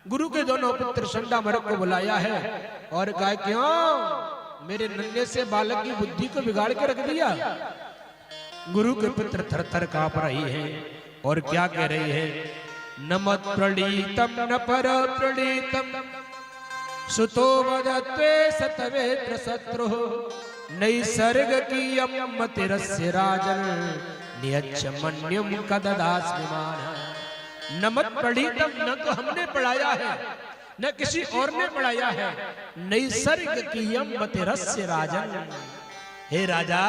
गुरु के दोनों पुत्र संडा मरक को बुलाया है और कहा क्यों मेरे नन्हे से बालक की बुद्धि को बिगाड़ के रख दिया। गुरु के पुत्र थर थर कांप रही है और क्या कह रही है, न मत प्रणीतम न पर प्रणीतम सुतो वदत्वे सतवेत्र शत्रु नैसर्ग की मतिरस्य राजन नियच्छ मन्युम कददास्मिमान। न मत प्रणीतम, न तो हमने पढ़ाया है न किसी और ने पढ़ाया है, नैसर्ग की मतिरस्य राजन। हे राजा,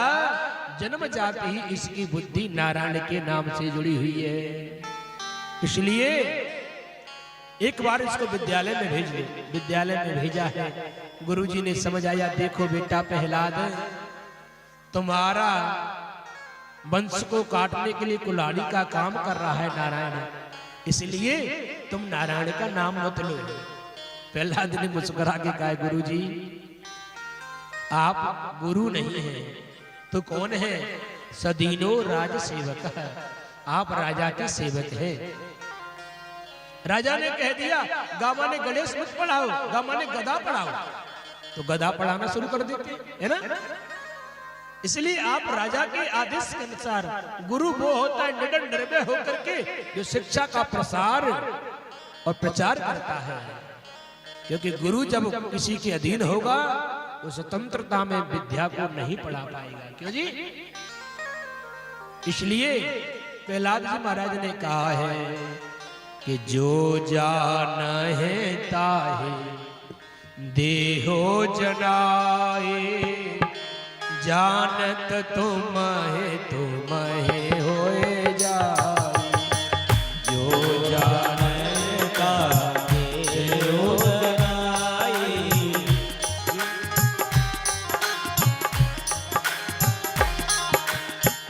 जन्म जाते ही इसकी बुद्धि नारायण के नाम से जुड़ी हुई है, इसलिए एक बार इसको विद्यालय में भेज दे। विद्यालय में भेजा है, गुरुजी ने समझ आया, देखो बेटा प्रहलाद, तुम्हारा वंश को काटने के लिए कुल्हाड़ी का काम कर रहा है नारायण, इसलिए तुम नारायण का नाम मत लो। प्रहलाद ने मुस्कुरा के कहा, गुरुजी आप गुरु नहीं हैं तो कौन है? सदीनो राज सेवक, आप राजा के सेवक हैं। राजा ने कह दिया, गामा ने गणेश मत पढ़ाओ, गामा ने गदा पढ़ाओ, तो गदा पढ़ाना शुरू कर देते है ना। इसलिए आप राजा के आदेश के अनुसार, गुरु वो होता है निडर निर्भय होकर के जो शिक्षा का प्रसार और प्रचार करता है, क्योंकि गुरु जब किसी के अधीन होगा वो स्वतंत्रता में विद्या को नहीं पढ़ा पाएगा। क्यों जी? इसलिए प्रहलाद जी महाराज ने कहा है कि जो जान है ताहे देहो जनाए, जानत तुम है होए जाए। जो जानता देहो जनाए,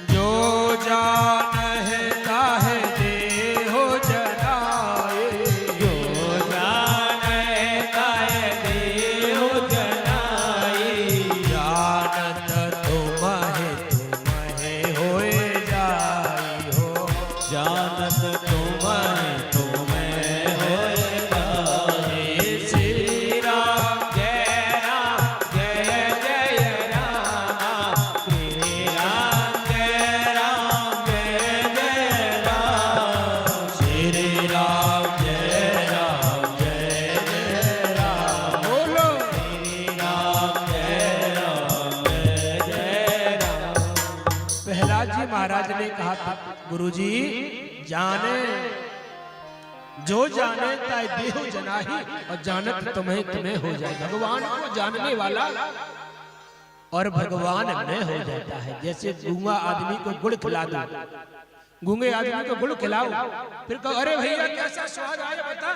जो जानता है देहो जनाए, जो जानता है देहो जनाए, जानत होए जाई हो, जानत तुम्हें होए जाई। श्री राम जय जय राम, श्री राम जय जय राम, श्री राम जय राम, बोलो श्री राम जय राम। प्रहलाद जी महाराज ने कहा था, गुरुजी जाने जो जाने ताय देहो जनाही, और जानत तुम्हें हो जाए। भगवान को जानने वाला और भगवान में हो जाता है। जैसे गूंगा आदमी को गुड़ खिला दो, गूंगे आदमी को गुड़ खिलाओ, फिर कहो अरे भैया कैसा स्वाद आया बता,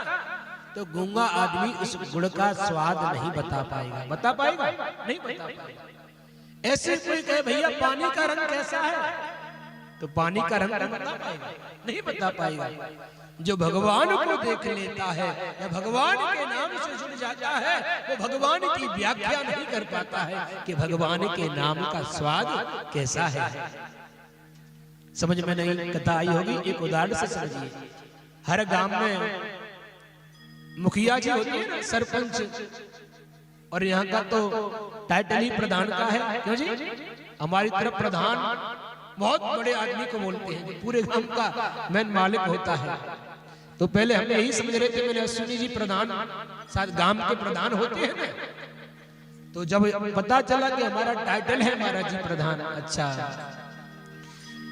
तो गूंगा आदमी उस गुड़ का स्वाद नहीं बता पाएगा। बता पाएगा? नहीं बता पाएगा। ऐसे कोई कहे भैया पानी का रंग कैसा है, तो पानी का रंग बता पाएगा? नहीं बता पाएगा। जो भगवान को देख लेता है या भगवान के नाम से जुड़ जाता है, वो भगवान की व्याख्या नहीं कर पाता है कि भगवान के नाम का स्वाद कैसा है। समझ में नहीं कथा आई होगी, एक उदाहरण से समझिए। हर गांव में मुखिया जी होती है ना, सरपंच, और यहाँ का तो टाइटल ही प्रधान का है। क्यों जी? हमारी तरफ प्रधान बहुत बड़े आदमी को बोलते हैं, पूरे गांव का मेन मालिक होता है। तो पहले हम यही समझ रहे थे, मैंने अश्विनी जी प्रधान शायद गांव के प्रधान होते हैं ना, तो जब पता चला कि हमारा टाइटल है महाराज जी प्रधान, अच्छा,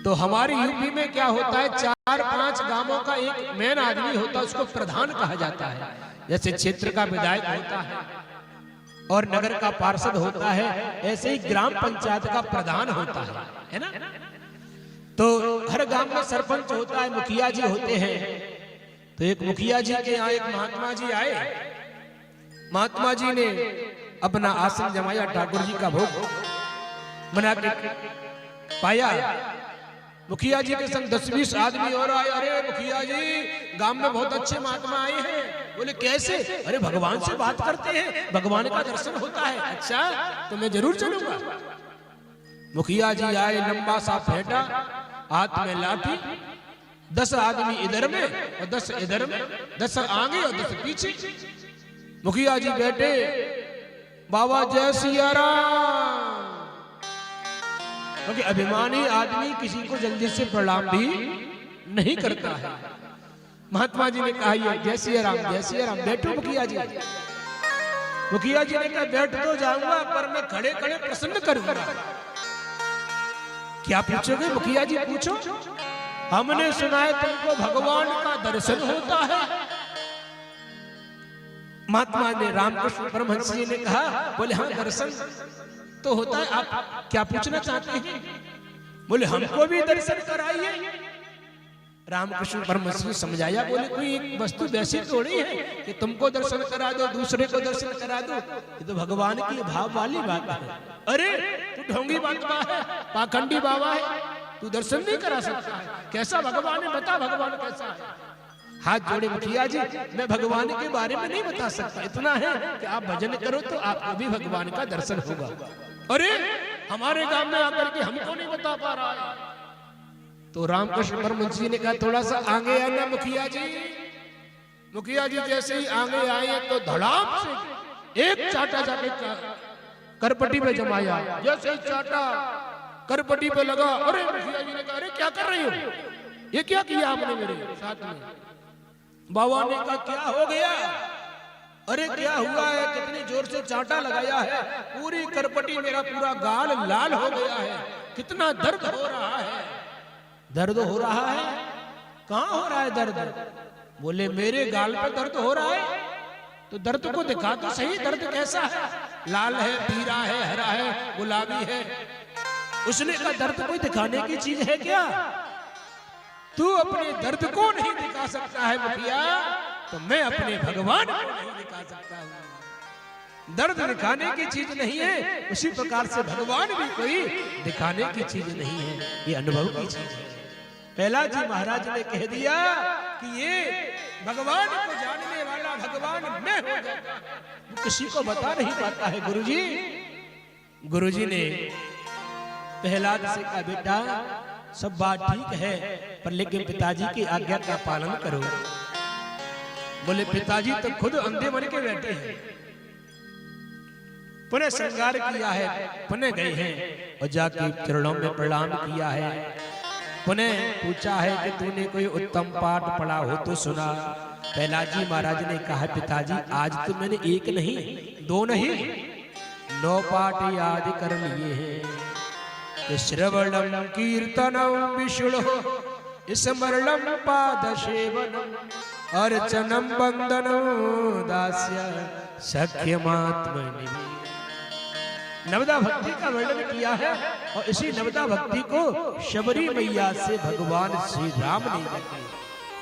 तो हमारी यूपी में क्या होता है, 4-5 गांवों का एक मेन आदमी होता है, उसको प्रधान कहा जाता है। जैसे क्षेत्र का विधायक होता है और नगर का पार्षद होता है, ऐसे ही ग्राम पंचायत का प्रधान होता है ना। तो हर गांव में सरपंच होता है, मुखिया जी होते हैं। तो एक मुखिया जी के यहाँ एक महात्मा जी आए। महात्मा जी ने अपना आसन जमाया, ठाकुर जी का भोग बना के पाया। मुखिया जी के संग 10-20 आदमी और आए। अरे मुखिया जी, गांव में बहुत अच्छे महात्मा आए हैं। बोले कैसे? अरे भगवान से बात करते हैं, भगवान का दर्शन होता है। अच्छा, तो मैं जरूर चलूंगा। मुखिया जी आए, लंबा सा फेंटा, हाथ में लाठी, 10 आदमी इधर में और 10 इधर में, 10 आगे और 10 पीछे। मुखिया जी बैठे, बाबा जय सिया राम। क्योंकि अभिमानी आदमी किसी को जल्दी से प्रणाम भी नहीं करता है। महात्मा जी ने कहा ये जय सिया राम, जय सिया राम। बैठो मुखिया जी। मुखिया जी ने कहा बैठ तो जाऊंगा पर मैं खड़े खड़े प्रसन्न करूंगा। क्या पूछोगे मुखिया जी? पूछो। हमने सुना है तुमको भगवान का दर्शन होता है। महात्मा ने रामकृष्ण परमहंस जी ने कहा, बोले हाँ दर्शन तो होता है। आप क्या पूछना चाहते हैं? बोले हमको भी दर्शन कराइए। रामकृष्ण परमहंस जी समझाया, बोले कोई एक वस्तु वैसी थोड़ी है कि तुमको दर्शन करा दो दूसरे को दर्शन करा दो। ये तो भगवान की भाव वाली बात है। अरे तू ढोंगी बाबा है, पाखंडी बाबा है, तू दर्शन नहीं करा सकता है। कैसा भगवान है बता, भगवान कैसा है? हाथ जोड़े मुखिया जी, मैं भगवान के बारे में नहीं बता सकता। इतना है कि आप भजन करो तो आपको भी भगवान का दर्शन होगा। अरे हमारे गांव में आकर के हमको नहीं बता पा रहा है। तो रामकृष्ण परमहंस जी ने कहा थोड़ा सा आगे आना मुखिया जी। मुखिया जी जैसे ही आगे आए तो धड़ाम से एक चाटा जाके करपट्टी पे जमाया। जैसे ही चाटा करपट्टी पे लगा, अरे मुखिया जी ने कहा अरे क्या कर रही हो, ये क्या किया आपने मेरे साथ में? बाबा ने कहा क्या हो गया? अरे क्या हुआ है? कितनी जोर से चाटा लगाया है, पूरी करपट्टी मेरा पूरा गाल लाल हो गया है। कितना दर्द हो रहा है। दर्द हो रहा है? कहाँ हो रहा है दर्द? बोले मेरे गाल पे दर्द हो रहा है। तो दर्द को दिखा तो सही, दर्द कैसा है? लाल है, पीला है, हरा है, गुलाबी है। उसने कहा दर्द कोई दिखाने की चीज है क्या? तू अपने दर्द को नहीं दिखा सकता है मुखिया, तो मैं अपने भगवान को नहीं दिखा सकता हूँ। दर्द दिखाने की चीज नहीं है, उसी प्रकार से भगवान भी कोई दिखाने की चीज नहीं है, ये अनुभव की चीज है। पहला जी महाराज ने कह दिया कि ये भगवान को जानने वाला भगवान मैं हो जाता है, वो किसी को बता नहीं पाता है। गुरुजी, गुरुजी ने प्रहलाद से कहा बेटा सब बात ठीक है पर लेकिन पिताजी की आज्ञा का पालन करो। बोले पिताजी तो खुद अंधे बन के बैठे हैं। पुनः श्रृंगार किया है, पुनः गए हैं और जाके चरणों में प्रणाम किया है। पुनः पूछा है कि तूने कोई उत्तम पाठ पढ़ा हो तो सुना। प्रहलाद जी महाराज ने कहा पिताजी आज तो मैंने एक नहीं 2 नहीं 9 पाठ याद कर लिए हैं। श्रवणम कीर्तनम विष्णु स्मरणम पाद सेवनम अर्चनम वंदनम दास्य सख्यमात्मनि। नवदा भक्ति का वर्णन किया है और इसी नवदा भक्ति को शबरी मैया से भगवान श्री राम ने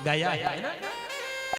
गाया है ना।